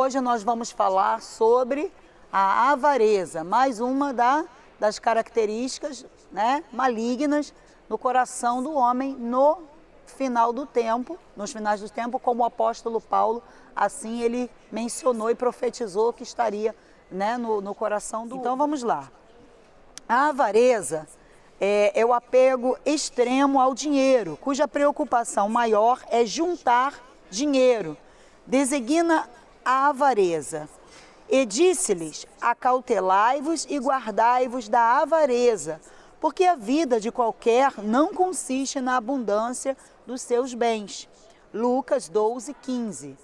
Hoje nós vamos falar sobre a avareza, mais uma das características, né, malignas no coração do homem no final do tempo, nos finais do tempo, como o apóstolo Paulo, assim ele mencionou e profetizou que estaria, né, no coração do homem. Então vamos lá. A avareza é o apego extremo ao dinheiro, cuja preocupação maior é juntar dinheiro. Designa a avareza. E disse-lhes: acautelai-vos e guardai-vos da avareza, porque a vida de qualquer não consiste na abundância dos seus bens. Lucas 12:15.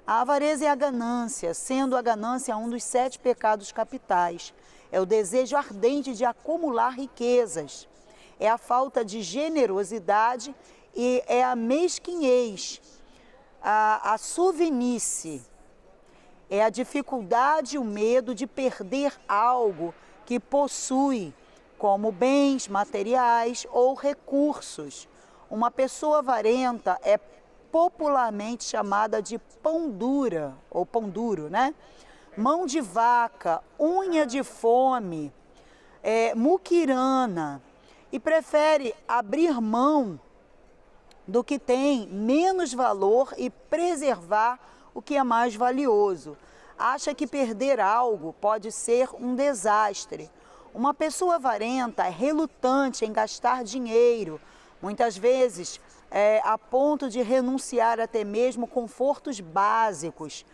A avareza é a ganância, sendo a ganância um dos 7 pecados capitais. É o desejo ardente de acumular riquezas. É a falta de generosidade e é a mesquinhez, a suvinice. É a dificuldade e o medo de perder algo que possui, como bens materiais ou recursos. Uma pessoa avarenta é popularmente chamada de pão dura, ou pão duro, né? Mão de vaca, unha de fome, muquirana, e prefere abrir mão do que tem menos valor e preservar o que é mais valioso. Acha que perder algo pode ser um desastre. Uma pessoa avarenta é relutante em gastar dinheiro, muitas vezes a ponto de renunciar até mesmo confortos básicos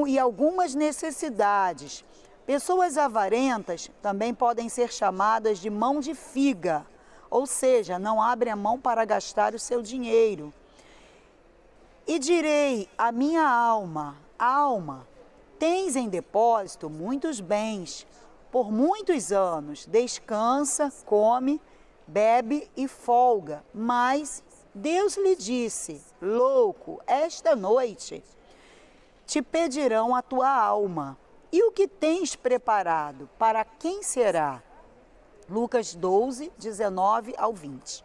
e algumas necessidades. Pessoas avarentas também podem ser chamadas de mão de figa, ou seja, não abre a mão para gastar o seu dinheiro. E direi à minha alma: alma, tens em depósito muitos bens, por muitos anos, descansa, come, bebe e folga. Mas Deus lhe disse: louco, esta noite te pedirão a tua alma. E o que tens preparado, para quem será? Lucas 12, 19 ao 20.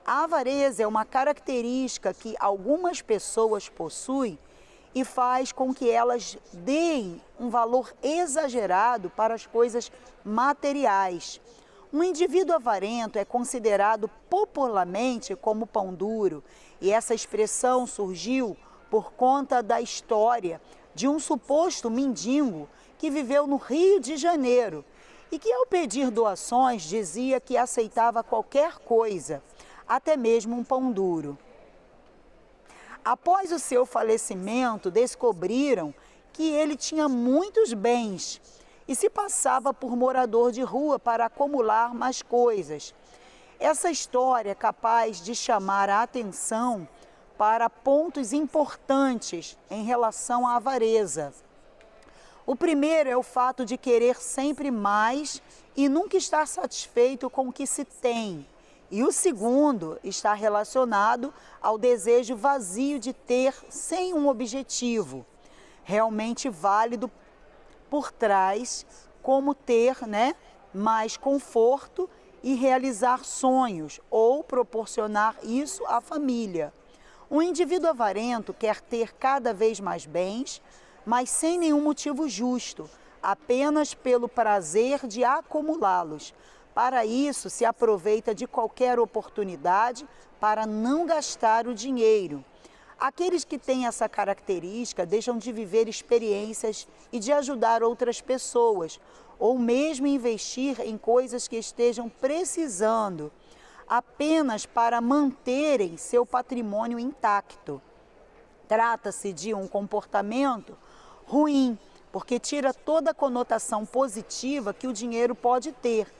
A avareza é uma característica que algumas pessoas possuem e faz com que elas deem um valor exagerado para as coisas materiais. Um indivíduo avarento é considerado popularmente como pão duro, e essa expressão surgiu por conta da história de um suposto mendigo que viveu no Rio de Janeiro e que, ao pedir doações, dizia que aceitava qualquer coisa, até mesmo um pão duro. Após o seu falecimento, descobriram que ele tinha muitos bens e se passava por morador de rua para acumular mais coisas. Essa história é capaz de chamar a atenção para pontos importantes em relação à avareza. O primeiro é o fato de querer sempre mais e nunca estar satisfeito com o que se tem. E o segundo está relacionado ao desejo vazio de ter sem um objetivo realmente válido por trás, como ter, né, mais conforto e realizar sonhos ou proporcionar isso à família. Um indivíduo avarento quer ter cada vez mais bens, mas sem nenhum motivo justo, apenas pelo prazer de acumulá-los. Para isso, se aproveita de qualquer oportunidade para não gastar o dinheiro. Aqueles que têm essa característica deixam de viver experiências e de ajudar outras pessoas, ou mesmo investir em coisas que estejam precisando, apenas para manterem seu patrimônio intacto. Trata-se de um comportamento ruim, porque tira toda a conotação positiva que o dinheiro pode ter.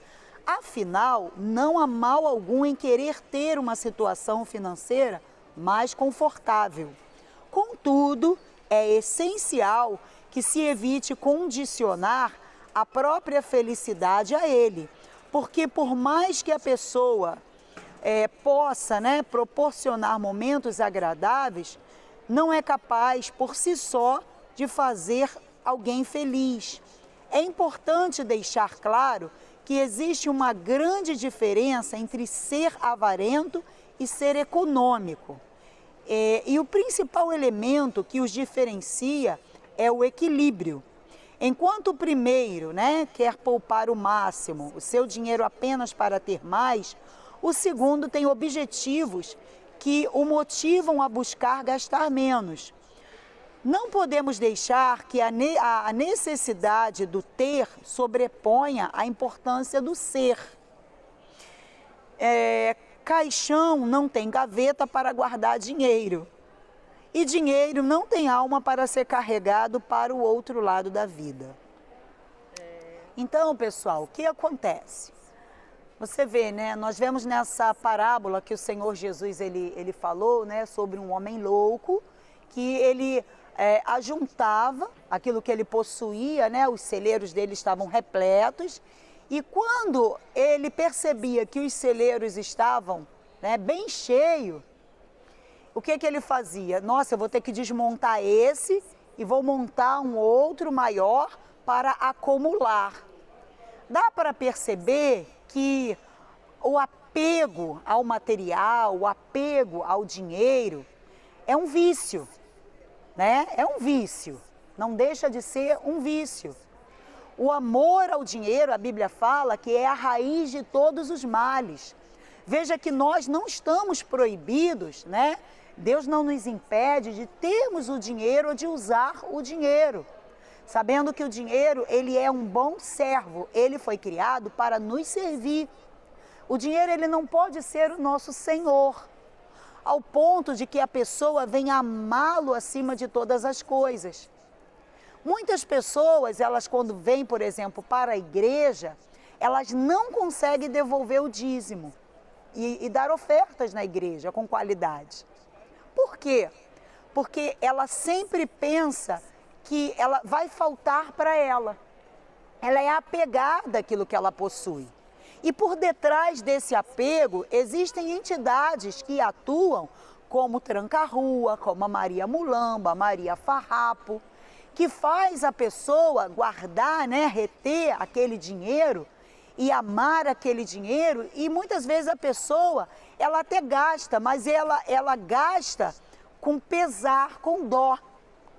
Afinal, não há mal algum em querer ter uma situação financeira mais confortável. Contudo, é essencial que se evite condicionar a própria felicidade a ele, porque por mais que a pessoa possa, né, proporcionar momentos agradáveis, não é capaz por si só de fazer alguém feliz. É importante deixar claro que existe uma grande diferença entre ser avarento e ser econômico. E o principal elemento que os diferencia é o equilíbrio. Enquanto o primeiro, né, quer poupar o máximo, o seu dinheiro apenas para ter mais, o segundo tem objetivos que o motivam a buscar gastar menos. Não podemos deixar que a necessidade do ter sobreponha a importância do ser. Caixão não tem gaveta para guardar dinheiro. E dinheiro não tem alma para ser carregado para o outro lado da vida. Então, pessoal, o que acontece? Você vê, né? Nós vemos nessa parábola que o Senhor Jesus ele falou, né, sobre um homem louco, que ele ajuntava aquilo que ele possuía, né? Os celeiros dele estavam repletos. E quando ele percebia que os celeiros estavam, né, bem cheios, o que ele fazia? Nossa, eu vou ter que desmontar esse e vou montar um outro maior para acumular. Dá para perceber que o apego ao material, o apego ao dinheiro é um vício, né? É um vício, não deixa de ser um vício. O amor ao dinheiro, a Bíblia fala que é a raiz de todos os males. Veja que nós não estamos proibidos, né? Deus não nos impede de termos o dinheiro ou de usar o dinheiro. Sabendo que o dinheiro, ele é um bom servo, ele foi criado para nos servir. O dinheiro, ele não pode ser o nosso senhor, ao ponto de que a pessoa venha amá-lo acima de todas as coisas. Muitas pessoas, elas quando vêm, por exemplo, para a igreja, elas não conseguem devolver o dízimo e dar ofertas na igreja com qualidade. Por quê? Porque ela sempre pensa que ela vai faltar para ela. Ela é apegada àquilo que ela possui. E por detrás desse apego, existem entidades que atuam como Tranca-Rua, como a Maria Mulamba, a Maria Farrapo, que faz a pessoa guardar, né, reter aquele dinheiro e amar aquele dinheiro, e muitas vezes a pessoa, ela até gasta, mas ela gasta com pesar, com dó.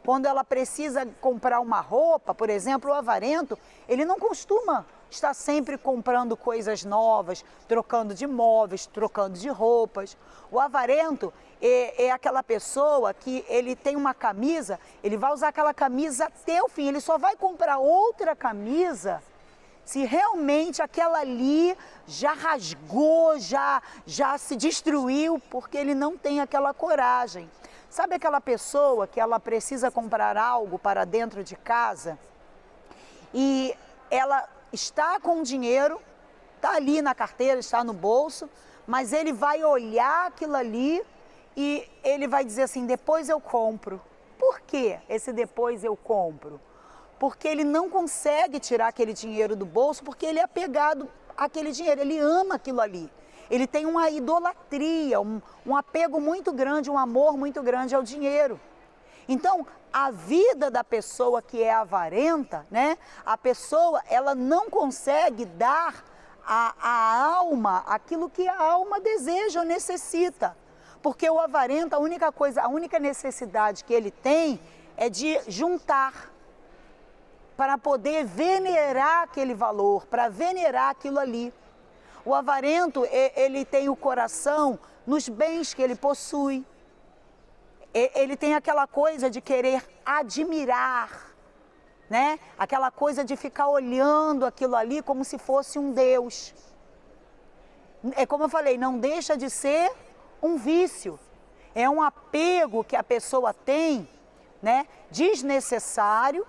Quando ela precisa comprar uma roupa, por exemplo, o avarento, ele não costuma estar sempre comprando coisas novas, trocando de móveis, trocando de roupas. O avarento é aquela pessoa que ele tem uma camisa, ele vai usar aquela camisa até o fim, ele só vai comprar outra camisa se realmente aquela ali já rasgou, já se destruiu, porque ele não tem aquela coragem. Sabe aquela pessoa que ela precisa comprar algo para dentro de casa e ela está com dinheiro, está ali na carteira, está no bolso, mas ele vai olhar aquilo ali e ele vai dizer assim, depois eu compro. Por que esse depois eu compro? Porque ele não consegue tirar aquele dinheiro do bolso, porque ele é apegado àquele dinheiro, ele ama aquilo ali. Ele tem uma idolatria, um apego muito grande, um amor muito grande ao dinheiro. Então, a vida da pessoa que é avarenta, né? A pessoa, ela não consegue dar à alma aquilo que a alma deseja ou necessita. Porque o avarento, a única necessidade que ele tem é de juntar, para poder venerar aquele valor, para venerar aquilo ali. O avarento, ele tem o coração nos bens que ele possui. Ele tem aquela coisa de querer admirar, né? Aquela coisa de ficar olhando aquilo ali como se fosse um Deus. É como eu falei, não deixa de ser um vício. É um apego que a pessoa tem, né? Desnecessário.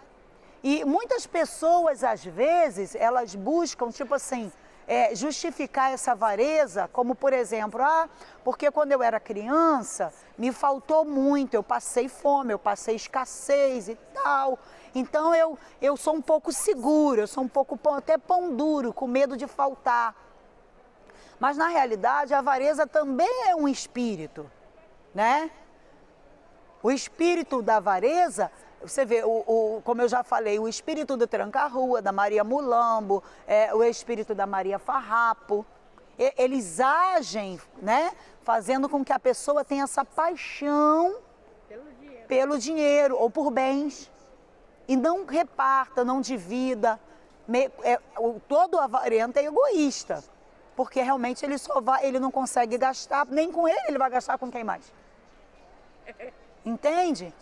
E muitas pessoas, às vezes, elas buscam, tipo assim, justificar essa avareza, como por exemplo, porque quando eu era criança, me faltou muito, eu passei fome, eu passei escassez e tal. Então eu sou um pouco segura, eu sou um pouco até pão duro, com medo de faltar. Mas na realidade a avareza também é um espírito, né? O espírito da avareza, você vê, como eu já falei, o espírito do Tranca-Rua, da Maria Mulambo, o espírito da Maria Farrapo. eles agem, né, fazendo com que a pessoa tenha essa paixão pelo dinheiro ou por bens. E não reparta, não divida. Todo avarento é egoísta, porque realmente ele não consegue gastar, nem com ele vai gastar com quem mais? Entende?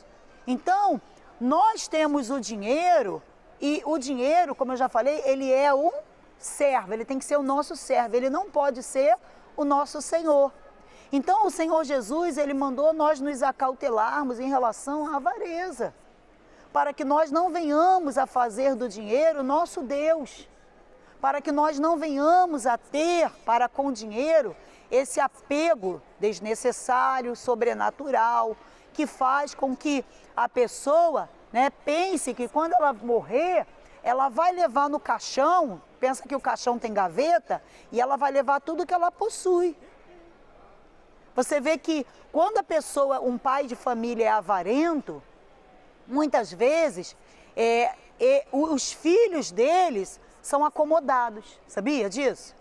Então, nós temos o dinheiro, e o dinheiro, como eu já falei, ele é um servo, ele tem que ser o nosso servo, ele não pode ser o nosso Senhor. Então, o Senhor Jesus, ele mandou nós nos acautelarmos em relação à avareza, para que nós não venhamos a fazer do dinheiro nosso Deus, para que nós não venhamos a ter para com o dinheiro esse apego desnecessário, sobrenatural, que faz com que a pessoa, né, pense que quando ela morrer, ela vai levar no caixão, pensa que o caixão tem gaveta, e ela vai levar tudo que ela possui. Você vê que quando a pessoa, um pai de família é avarento, muitas vezes os filhos deles são acomodados, sabia disso?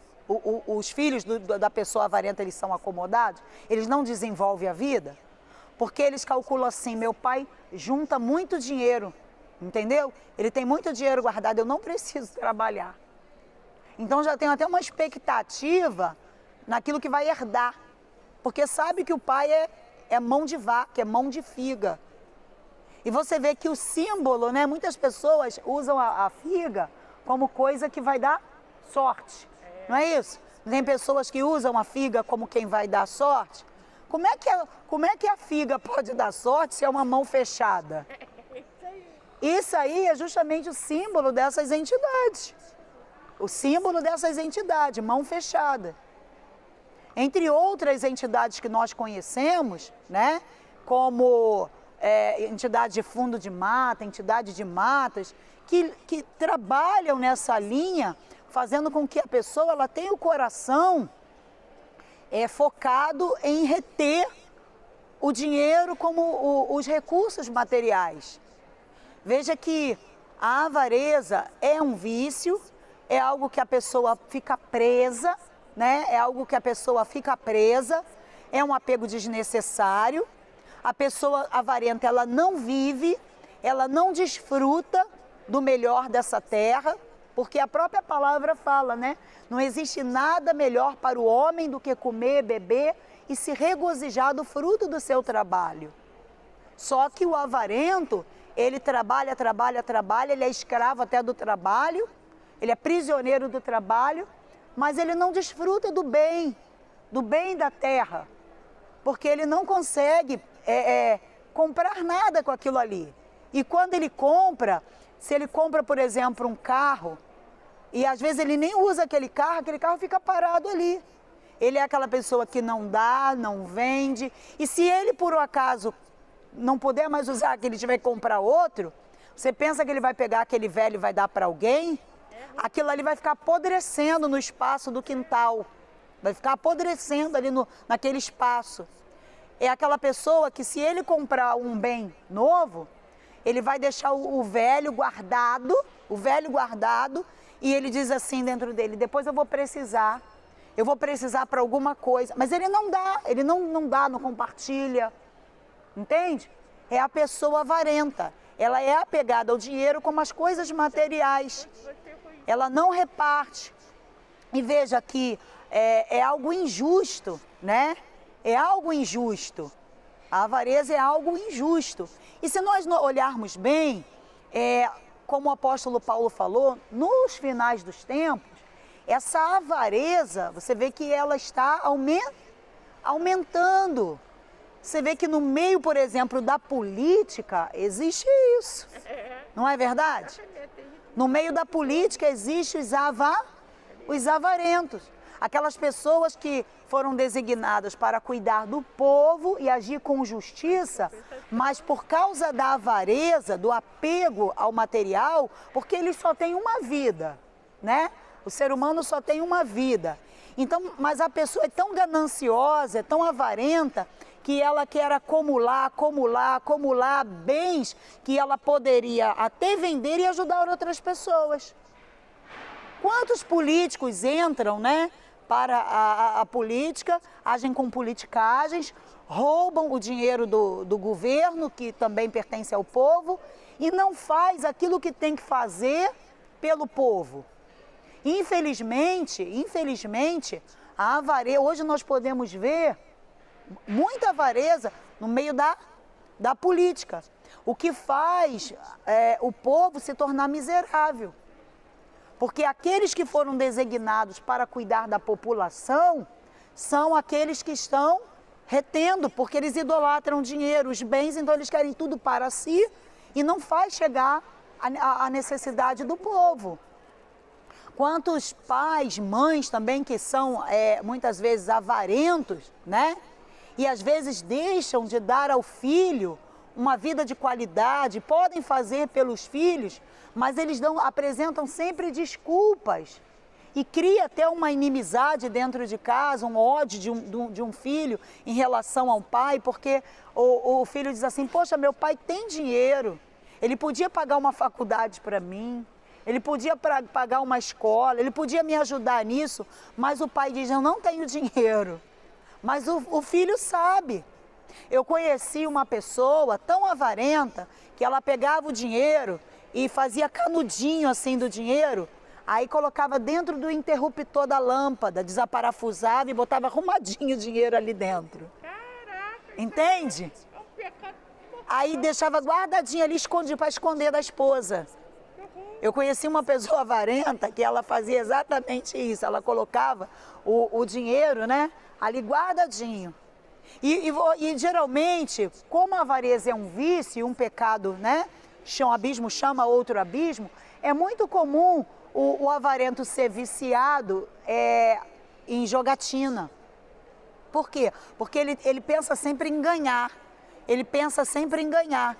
Os filhos da pessoa avarenta, eles são acomodados, eles não desenvolvem a vida, porque eles calculam assim, meu pai junta muito dinheiro, entendeu? Ele tem muito dinheiro guardado, eu não preciso trabalhar. Então já tem até uma expectativa naquilo que vai herdar, porque sabe que o pai é mão de vaca, é mão de figa. E você vê que o símbolo, né? Muitas pessoas usam a figa como coisa que vai dar sorte, não é isso? Tem pessoas que usam a figa como quem vai dar sorte. Como é que a figa pode dar sorte se é uma mão fechada? Isso aí é justamente o símbolo dessas entidades. O símbolo dessas entidades, mão fechada. Entre outras entidades que nós conhecemos, né? Como entidade de fundo de mata, entidade de matas, que trabalham nessa linha, fazendo com que a pessoa ela tenha o coração focado em reter o dinheiro como os recursos materiais. Veja que a avareza é um vício, é algo que a pessoa fica presa, né? É algo que a pessoa fica presa, é um apego desnecessário. A pessoa avarenta, ela não vive, ela não desfruta do melhor dessa terra, porque a própria palavra fala, né? Não existe nada melhor para o homem do que comer, beber e se regozijar do fruto do seu trabalho. Só que o avarento, ele trabalha, ele é escravo até do trabalho, ele é prisioneiro do trabalho, mas ele não desfruta do bem da terra, porque ele não consegue comprar nada com aquilo ali. E quando ele compra, se ele compra, por exemplo, um carro, e às vezes ele nem usa aquele carro fica parado ali. Ele é aquela pessoa que não dá, não vende, e se ele por um acaso não puder mais usar, que ele tiver que comprar outro, você pensa que ele vai pegar aquele velho e vai dar para alguém? Aquilo ali vai ficar apodrecendo no espaço do quintal, vai ficar apodrecendo ali naquele espaço. É aquela pessoa que se ele comprar um bem novo, ele vai deixar o velho guardado, e ele diz assim dentro dele, depois eu vou precisar para alguma coisa, mas ele não dá, não compartilha, entende? É a pessoa avarenta, ela é apegada ao dinheiro como as coisas materiais, ela não reparte. E veja que é algo injusto, né? É algo injusto. A avareza é algo injusto. E se nós olharmos bem, como o apóstolo Paulo falou, nos finais dos tempos, essa avareza, você vê que ela está aumentando. Você vê que no meio, por exemplo, da política, existe isso. Não é verdade? No meio da política existe os avarentos. Aquelas pessoas que foram designadas para cuidar do povo e agir com justiça, mas por causa da avareza, do apego ao material, porque eles só têm uma vida, né? O ser humano só tem uma vida. Então, mas a pessoa é tão gananciosa, é tão avarenta, que ela quer acumular bens que ela poderia até vender e ajudar outras pessoas. Quantos políticos entram, né, para a política, agem com politicagens, roubam o dinheiro do governo, que também pertence ao povo, e não faz aquilo que tem que fazer pelo povo. Infelizmente, a avareza, hoje nós podemos ver muita avareza no meio da política, o que faz o povo se tornar miserável. Porque aqueles que foram designados para cuidar da população são aqueles que estão retendo, porque eles idolatram dinheiro, os bens, então eles querem tudo para si e não faz chegar a necessidade do povo. Quantos pais, mães também que são muitas vezes avarentos, né? E às vezes deixam de dar ao filho uma vida de qualidade, podem fazer pelos filhos, mas eles apresentam sempre desculpas e cria até uma inimizade dentro de casa, um ódio de um filho em relação ao pai, porque o filho diz assim, poxa, meu pai tem dinheiro, ele podia pagar uma faculdade para mim, ele podia pagar uma escola, ele podia me ajudar nisso, mas o pai diz, eu não tenho dinheiro. Mas o filho sabe. Eu conheci uma pessoa tão avarenta que ela pegava o dinheiro e fazia canudinho assim do dinheiro, aí colocava dentro do interruptor da lâmpada, desaparafusava e botava arrumadinho o dinheiro ali dentro. Caraca! Entende? É um pecado. Aí deixava guardadinho ali, escondido para esconder da esposa. Eu conheci uma pessoa avarenta que ela fazia exatamente isso, ela colocava o dinheiro, né, ali guardadinho. E geralmente, como a avareza é um vício, um pecado, né, um abismo chama outro abismo, é muito comum o avarento ser viciado em jogatina. Por quê? Porque ele pensa sempre em ganhar, ele pensa sempre em ganhar.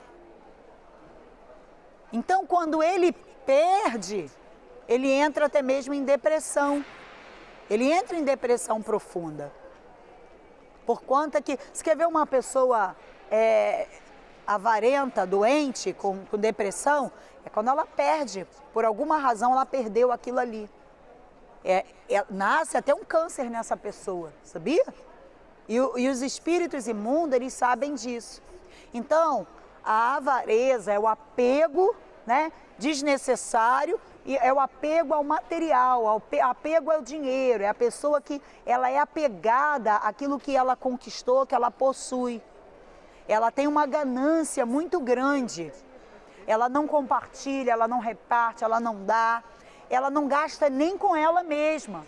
Então, quando ele perde, ele entra até mesmo em depressão. Ele entra em depressão profunda. Por conta que, você quer ver uma pessoa avarenta, doente, com depressão, é quando ela perde, por alguma razão ela perdeu aquilo ali. Nasce até um câncer nessa pessoa, sabia? E os espíritos imundos, eles sabem disso. Então, a avareza é o apego, né, desnecessário, e é o apego ao material, apego ao dinheiro, é a pessoa que ela é apegada àquilo que ela conquistou, que ela possui. Ela tem uma ganância muito grande, ela não compartilha, ela não reparte, ela não dá, ela não gasta nem com ela mesma,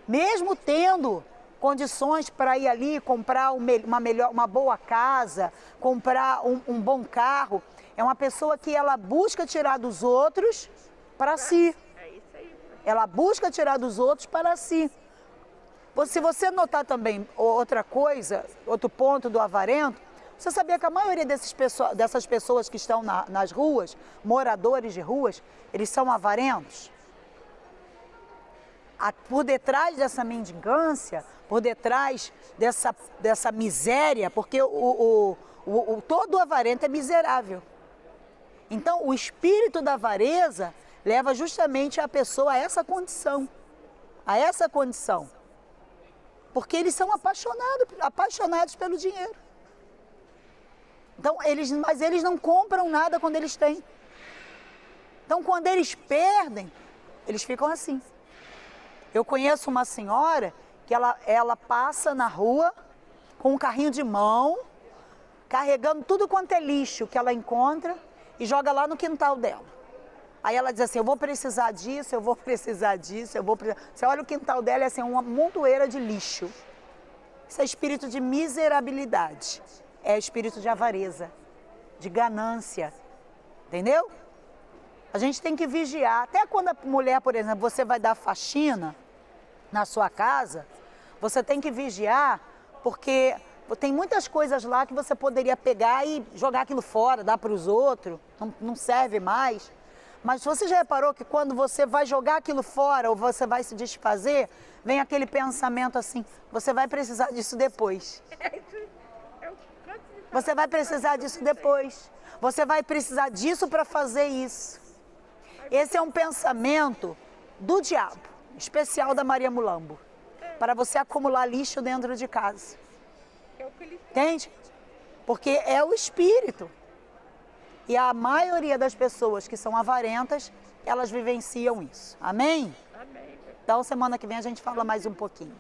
mesmo tendo condições para ir ali comprar uma boa casa, comprar um bom carro. É uma pessoa que ela busca tirar dos outros para si. É isso aí. Ela busca tirar dos outros para si. Se você notar também outra coisa, outro ponto do avarento, você sabia que a maioria dessas pessoas que estão nas ruas, moradores de ruas, eles são avarentos? Por detrás dessa mendigância, por detrás dessa miséria, porque todo avarento é miserável. Então, o espírito da avareza leva justamente a pessoa a essa condição. Porque eles são apaixonados pelo dinheiro. Então, mas eles não compram nada quando eles têm. Então, quando eles perdem, eles ficam assim. Eu conheço uma senhora que ela passa na rua com um carrinho de mão, carregando tudo quanto é lixo que ela encontra e joga lá no quintal dela. Aí ela diz assim, eu vou precisar disso, eu vou precisar disso, eu vou precisar... Você olha o quintal dela, é assim, uma montoeira de lixo. Isso é espírito de miserabilidade, é espírito de avareza, de ganância, entendeu? A gente tem que vigiar, até quando a mulher, por exemplo, você vai dar faxina na sua casa, você tem que vigiar, porque tem muitas coisas lá que você poderia pegar e jogar aquilo fora, dar para os outros, não serve mais. Mas você já reparou que quando você vai jogar aquilo fora ou você vai se desfazer, vem aquele pensamento assim, você vai precisar disso depois. Você vai precisar disso depois. Você vai precisar disso para fazer isso. Esse é um pensamento do diabo, especial da Maria Mulambo. para você acumular lixo dentro de casa. É o que ele Entende? Porque é o espírito. E a maioria das pessoas que são avarentas, elas vivenciam isso. Amém? Amém. Então, semana que vem a gente fala mais um pouquinho.